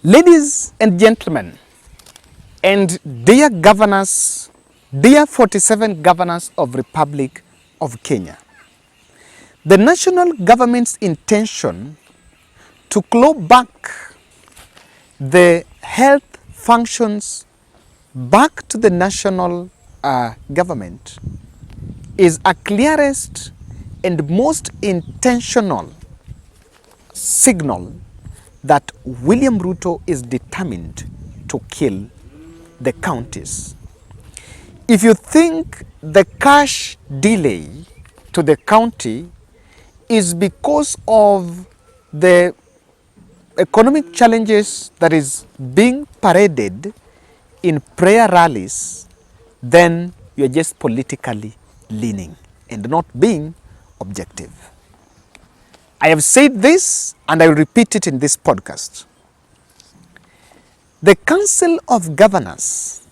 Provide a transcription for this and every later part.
Ladies and gentlemen, and dear governors, dear 47 governors of Republic of Kenya, the national government's intention to claw back the health functions back to the national government is a clearest and most intentional signal that William Ruto is determined to kill the counties. If you think the cash delay to the county is because of the economic challenges that is being paraded in prayer rallies, then you're just politically leaning and not being objective. I have said this and I will repeat it in this podcast. The Council of Governors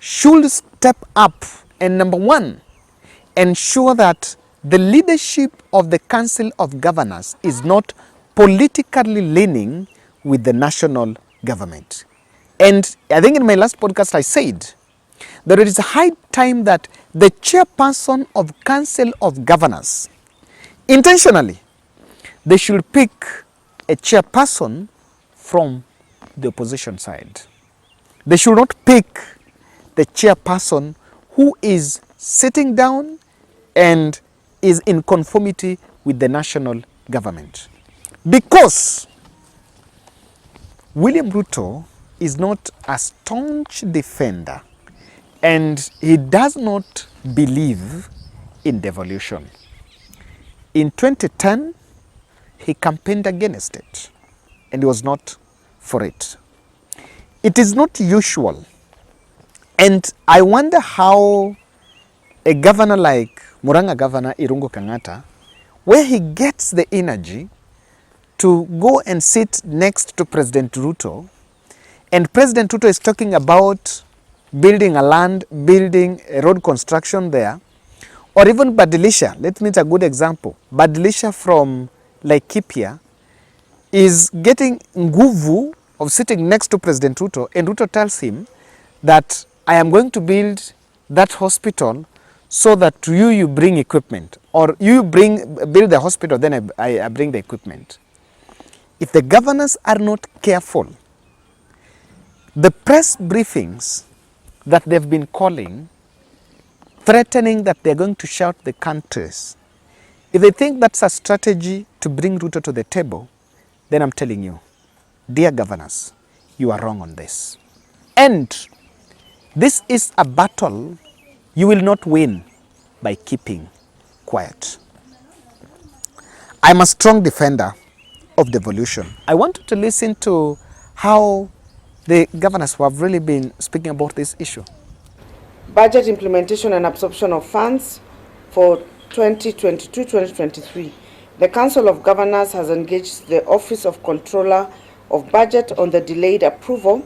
should step up and, number one, ensure that the leadership of the Council of Governors is not politically leaning with the national government. And I think in my last podcast I said that it is high time that the chairperson of Council of Governors intentionally they should pick a chairperson from the opposition side. They should not pick the chairperson who is sitting down and is in conformity with the national government. Because William Ruto is not a staunch defender and he does not believe in devolution. In 2010, he campaigned against it and he was not for it. It is not usual, and I wonder how a governor like Murang'a Governor Irungu Kang'ata, where he gets the energy to go and sit next to President Ruto, and President Ruto is talking about building a land, building a road construction there, or even Badilisha. Let me take a good example. Badilisha from Laikipia is getting nguvu of sitting next to President Ruto, and Ruto tells him that I am going to build that hospital so that you bring equipment, or you build the hospital, then I bring the equipment. If the governors are not careful, the press briefings that they've been calling, threatening that they're going to shout the countries, if they think that's a strategy to bring Ruto to the table, then I'm telling you, dear governors, you are wrong on this. And this is a battle you will not win by keeping quiet. I'm a strong defender of devolution. I want to listen to how the governors who have really been speaking about this issue. Budget implementation and absorption of funds for 2022-2023. The Council of Governors has engaged the Office of Controller of Budget on the delayed approval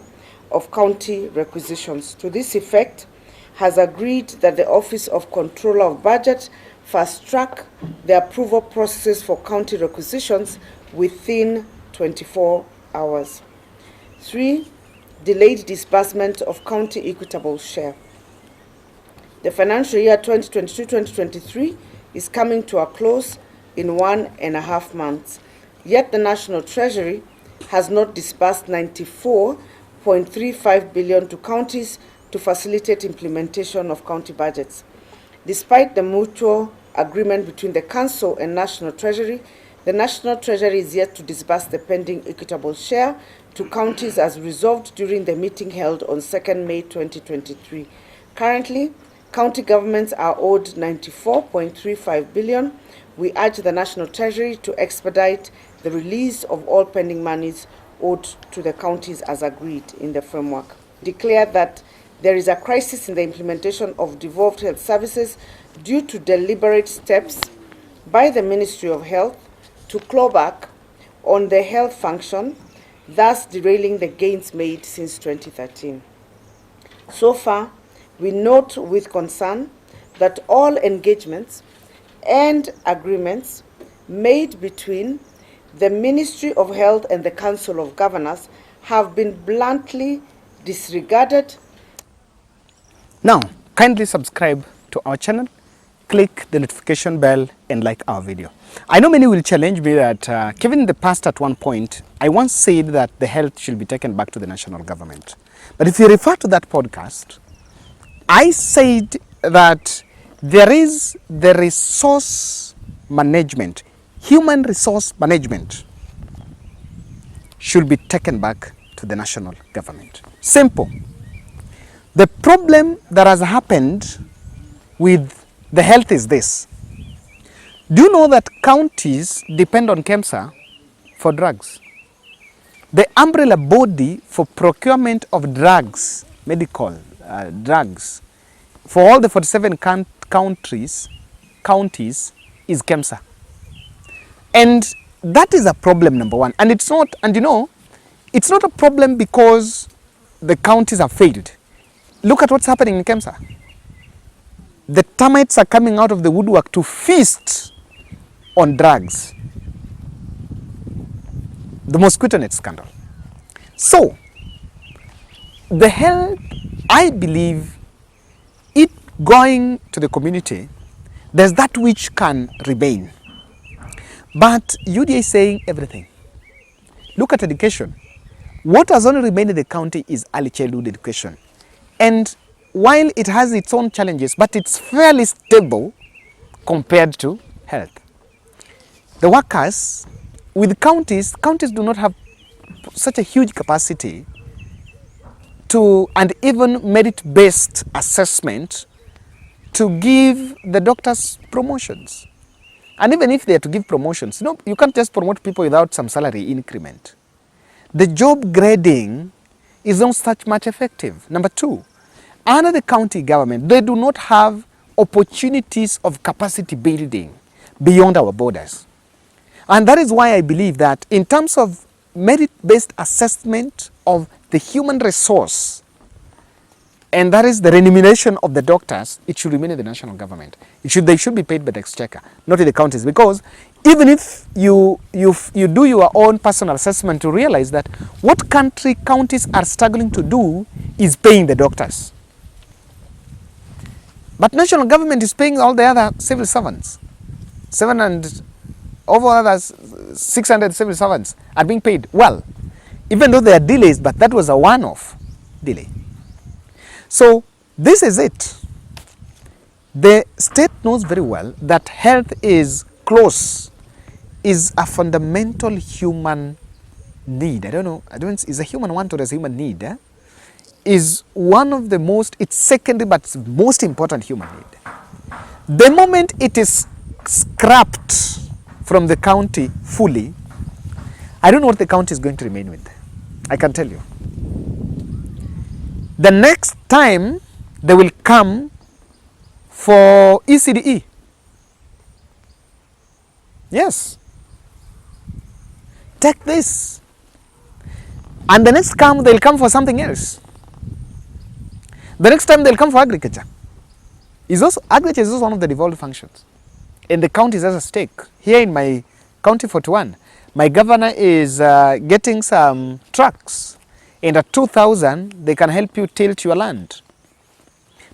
of county requisitions. To this effect, has agreed that the Office of Controller of Budget fast-track the approval process for county requisitions within 24 hours. 3. Delayed disbursement of county equitable share. The financial year 2022-2023 is coming to a close in 1.5 months. Yet the National Treasury has not disbursed 94.35 billion to counties to facilitate implementation of county budgets. Despite the mutual agreement between the Council and National Treasury, the National Treasury is yet to disburse the pending equitable share to counties as resolved during the meeting held on 2nd May 2023. Currently, county governments are owed 94.35 billion. We urge the National Treasury to expedite the release of all pending monies owed to the counties as agreed in the framework. Declare that there is a crisis in the implementation of devolved health services due to deliberate steps by the Ministry of Health to claw back on the health function, thus derailing the gains made since 2013. So far, we note with concern that all engagements and agreements made between the Ministry of Health and the Council of Governors have been bluntly disregarded. Now, kindly subscribe to our channel, click the notification bell and like our video. I know many will challenge me that given in the past at one point, I once said that the health should be taken back to the national government. But if you refer to that podcast, I said that there is the resource management, human resource management should be taken back to the national government. Simple. The problem that has happened with the health is this. Do you know that counties depend on KEMSA for drugs? The umbrella body for procurement of drugs, medical drugs, for all the 47 counties is KEMSA. And that is a problem, number one. And it's not, and you know, it's not a problem because the counties have failed. Look at what's happening in KEMSA. The termites are coming out of the woodwork to feast on drugs. The mosquito net scandal. So, the health, I believe, it going to the community, there's that which can remain. But UDA is saying everything. Look at education. What has only remained in the county is early childhood education. And while it has its own challenges, but it's fairly stable compared to health. The workers with counties do not have such a huge capacity to, and even merit-based assessment to give the doctors promotions. And even if they are to give promotions, you know, you can't just promote people without some salary increment. The job grading is not such much effective. Number two, under the county government, they do not have opportunities of capacity building beyond our borders. And that is why I believe that in terms of merit-based assessment of the human resource, and that is the remuneration of the doctors, it should remain in the national government. They should be paid by the exchequer, not in the counties. Because even if you do your own personal assessment to realize that what counties are struggling to do is paying the doctors. But national government is paying all the other civil servants. 700 over others, 600 civil servants are being paid well, even though there are delays, but that was a one-off delay. So this is it. The state knows very well that health is close, is a fundamental human need. I don't know, is a human want or is a human need? Is one of the most, it's secondary but most important human need. The moment it is scrapped from the county fully, I don't know what the county is going to remain with. I can tell you. The next time they will come for ECDE. Yes. Take this. And the next time they'll come for something else. The next time they'll come for agriculture. Agriculture is also one of the devolved functions. And the county has a stake. Here in my county 41, my governor is getting some trucks. And at 2,000, they can help you tilt your land.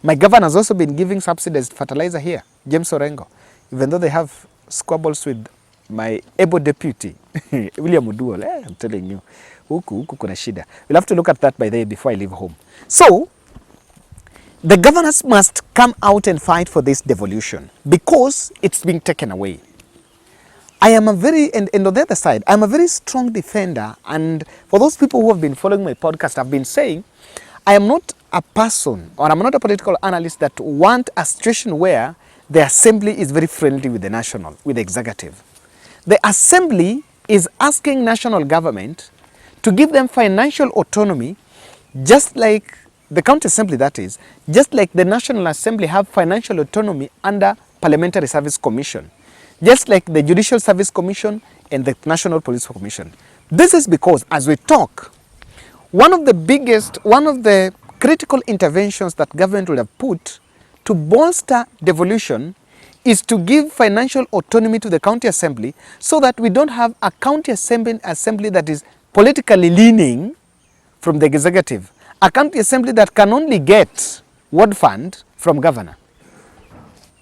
My governor has also been giving subsidized fertilizer here, James Orengo, even though they have squabbles with my able deputy, William Uduol. I'm telling you, huku kuna shida. We'll have to look at that by the way before I leave home. So, the governors must come out and fight for this devolution because it's being taken away. I am a very, and on the other side, I'm a very strong defender, and for those people who have been following my podcast, I've been saying, I am not a person, or I'm not a political analyst that want a situation where the assembly is very friendly with the executive. The assembly is asking national government to give them financial autonomy, just like the county assembly, that is, just like the National Assembly have financial autonomy under Parliamentary Service Commission, just like the Judicial Service Commission and the National Police Commission. This is because, as we talk, one of the critical interventions that government would have put to bolster devolution is to give financial autonomy to the county assembly so that we don't have a county assembly that is politically leaning from the executive, a county assembly that can only get ward fund from governor.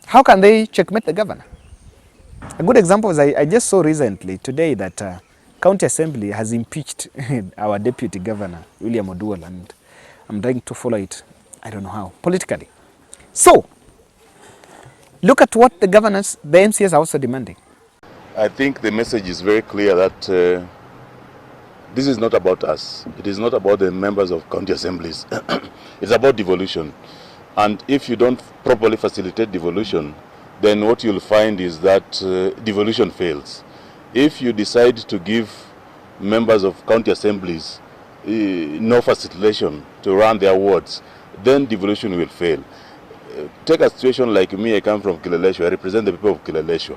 How can they checkmate the governor? A good example is I just saw recently today that county assembly has impeached our deputy governor, William Oduol, and I'm trying to follow it, I don't know how, politically. So, look at what the governors, the MCS are also demanding. I think the message is very clear that this is not about us. It is not about the members of county assemblies. It's about devolution. And if you don't properly facilitate devolution, then what you'll find is that devolution fails. If you decide to give members of county assemblies no facilitation to run their wards, then devolution will fail. Take a situation like me, I come from Kileleshwa, I represent the people of Kileleshwa.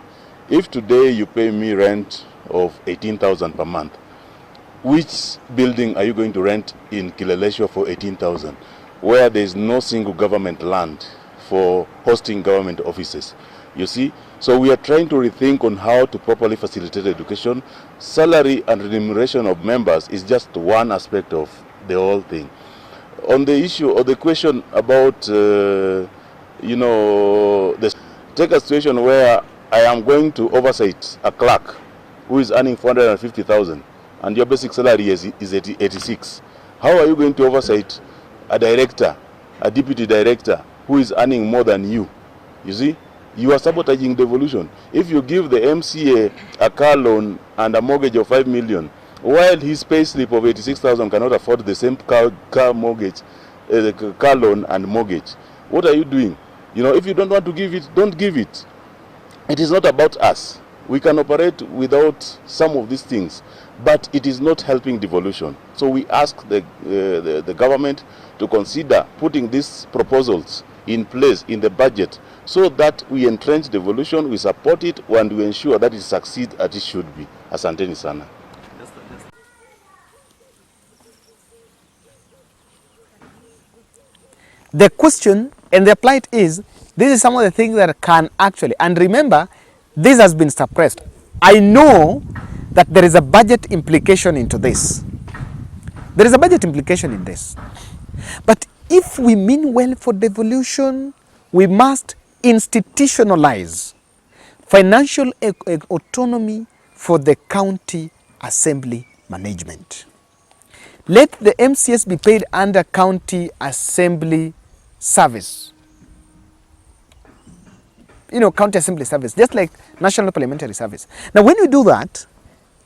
If today you pay me rent of 18,000 per month, which building are you going to rent in Kileleshwa for 18,000, where there is no single government land for hosting government offices? You see, so we are trying to rethink on how to properly facilitate education. Salary and remuneration of members is just one aspect of the whole thing. On the issue or the question about, take a situation where I am going to oversight a clerk who is earning 450,000 and your basic salary is 86. How are you going to oversight a director, a deputy director who is earning more than you? You see, you are sabotaging devolution. If you give the MCA a car loan and a mortgage of 5 million, while his pay slip of 86,000 cannot afford the same car mortgage, car loan and mortgage, what are you doing? You know, if you don't want to give it, don't give it. It is not about us. We can operate without some of these things, but it is not helping devolution. So we ask the government to consider putting these proposals in place in the budget so that we entrench devolution, we support it, and we ensure that it succeeds as it should be. Asanteni sana. The question and the plight is, this is some of the things that can actually, and remember, this has been suppressed. I know that there is a budget implication into this. There is a budget implication in this. But if we mean well for devolution, we must institutionalize financial autonomy for the county assembly management. Let the MCS be paid under county assembly service. You know, county assembly service, just like national parliamentary service. Now, when we do that,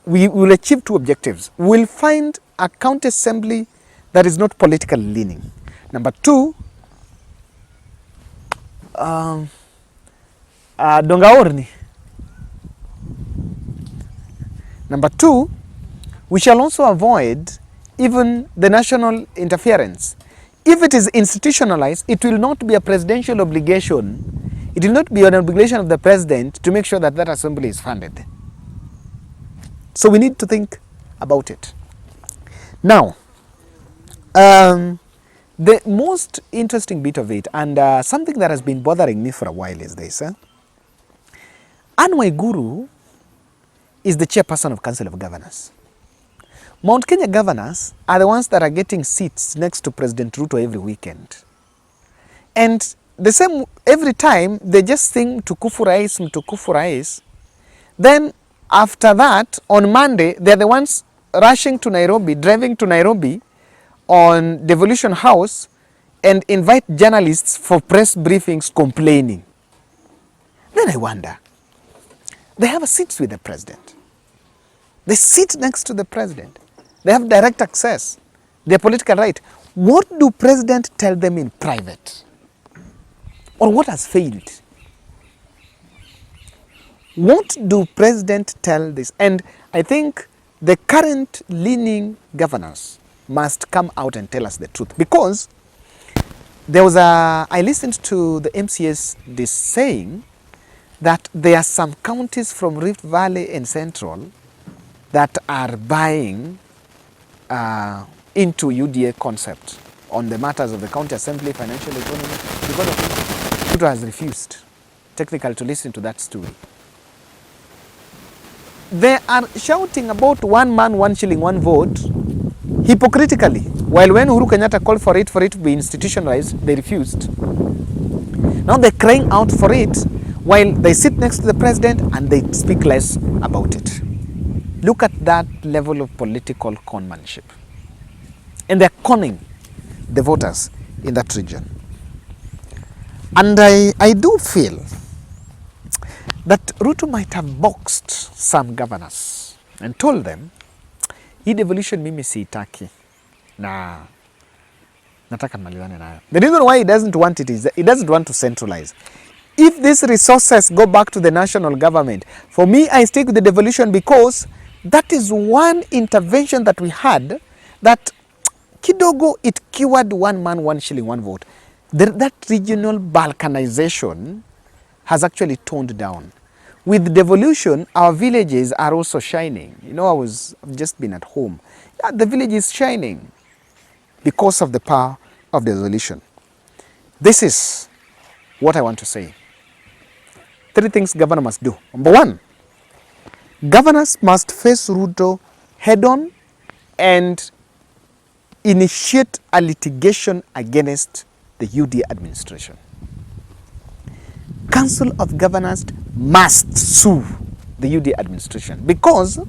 we will achieve two objectives. We'll find a county assembly that is not politically leaning. Number two, dongaorni. Number two, we shall also avoid even the national interference. If it is institutionalized, it will not be a presidential obligation. It will not be an obligation of the president to make sure that that assembly is funded. So we need to think about it. Now, the most interesting bit of it, and something that has been bothering me for a while, is this. Waiguru is the chairperson of Council of Governors. Mount Kenya governors are the ones that are getting seats next to President Ruto every weekend. And the same, every time they just sing Tukufu Rais, Mtukufu Rais. Then after that, on Monday, they're the ones rushing to Nairobi, driving to Nairobi on Devolution House and invite journalists for press briefings complaining. Then I wonder, they have seats with the president. They sit next to the president. They have direct access. Their political right. What do president tell them in private? Or what has failed? What do president tell this? And I think the current leaning governors must come out and tell us the truth, because there was I listened to the MCS this saying that there are some counties from Rift Valley and Central that are buying into UDA concept on the matters of the county assembly, financial autonomy, because Ruto has refused technically to listen to that story. They are shouting about 1 man, 1 shilling, 1 vote, hypocritically, while when Uhuru Kenyatta called for it to be institutionalized, they refused. Now they're crying out for it while they sit next to the president and they speak less about it. Look at that level of political conmanship. And they're conning the voters in that region. And I do feel that Ruto might have boxed some governors and told them, hii devolution mimi siitaki na nataka malizane nayo. The reason why he doesn't want it is that he doesn't want to centralize. If these resources go back to the national government, for me I stick with the devolution because that is one intervention that we had that kidogo it cured one man, 1 shilling, 1 vote. That regional balkanization has actually toned down. With devolution, our villages are also shining. You know, I've just been at home. Yeah, the village is shining because of the power of devolution. This is what I want to say. 3 things governor must do. Number 1, governors must face Ruto head-on and initiate a litigation against the UD administration. Council of Governors must sue the UD administration because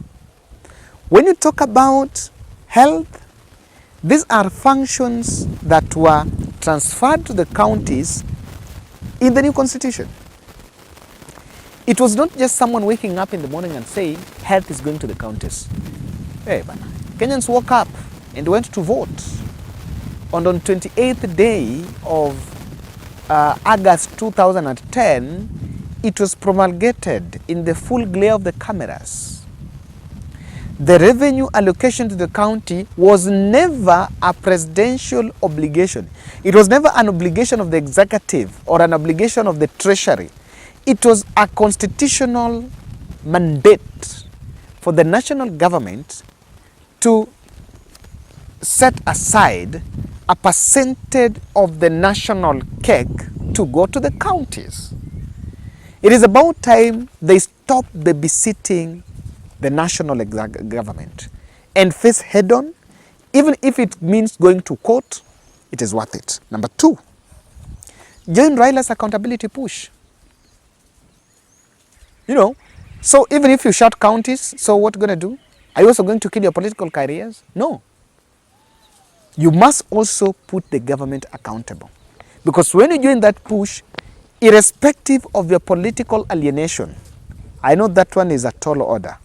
when you talk about health, these are functions that were transferred to the counties in the new constitution. It was not just someone waking up in the morning and saying health is going to the counties. Hey, Kenyans woke up and went to vote. And on 28th day of August 2010, it was promulgated in the full glare of the cameras. The revenue allocation to the county was never a presidential obligation. It was never an obligation of the executive or an obligation of the treasury. It was a constitutional mandate for the national government to set aside a percentage of the national cake to go to the counties. It is about time they stop babysitting the national government and face head-on. Even if it means going to court, it is worth it. Number 2, join Raila's accountability push. You know, so even if you shut counties, so what are you going to do? Are you also going to kill your political careers? No. You must also put the government accountable. Because when you join that push, irrespective of your political alienation, I know that one is a tall order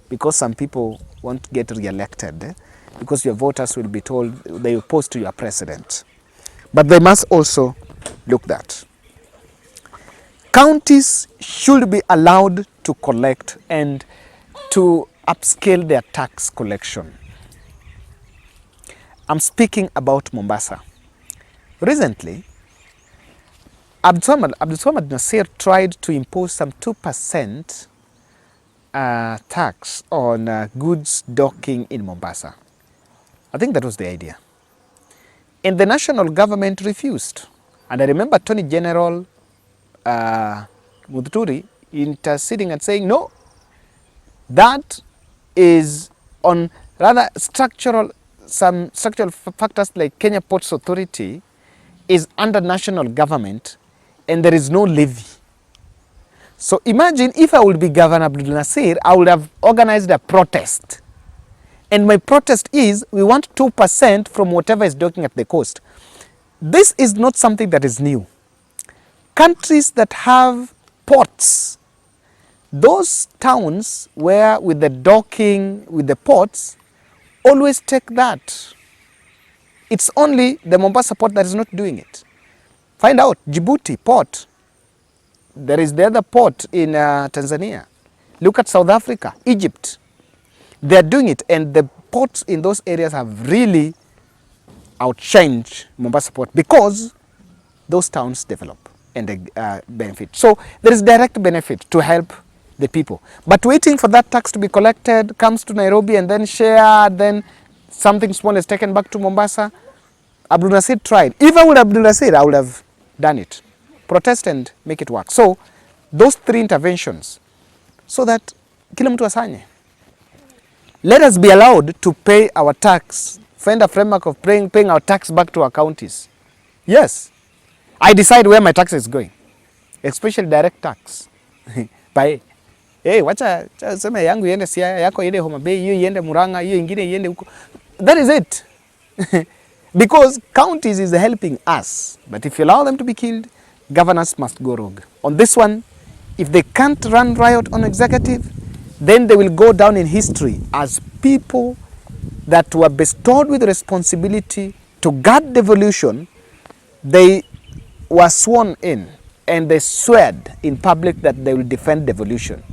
because some people won't get re-elected because your voters will be told they oppose to your president. But they must also look that. Counties should be allowed to collect and to upscale their tax collection. I'm speaking about Mombasa. Recently, Abdulswamad Nasir tried to impose some 2% tax on goods docking in Mombasa. I think that was the idea. And the national government refused. And I remember Attorney General Mudhuri interceding and saying, no, that is on rather some structural factors like Kenya Ports Authority is under national government and there is no levy. So imagine if I would be Governor Abdul Nasir, I would have organized a protest. And my protest is, we want 2% from whatever is docking at the coast. This is not something that is new. Countries that have ports, those towns where with the docking, with the ports, always take that. It's only the Mombasa port that is not doing it. Find out, Djibouti port. There is the other port in Tanzania. Look at South Africa, Egypt. They are doing it, and the ports in those areas have really outshined Mombasa port because those towns develop and they benefit. So there is direct benefit to help the people. But waiting for that tax to be collected, comes to Nairobi and then shared, then something small is taken back to Mombasa. Abdul Nasir tried. If I would have Abdul Nasir, I would have done it. Protest and make it work. So those 3 interventions, so that kila mtu asanye. Let us be allowed to pay our tax find a framework of paying our tax back to our counties. Yes, I decide where my tax is going, especially direct tax. By hey, wacha sema yangu iende Siaya, yako iende Homa Bay, hiyo iende Murang'a, hiyo ingine iende huko. That is it. Because counties is helping us. But if you allow them to be killed, governance must go rogue. On this one, if they can't run riot on executive, then they will go down in history as people that were bestowed with responsibility to guard devolution. They were sworn in and they swear in public that they will defend devolution.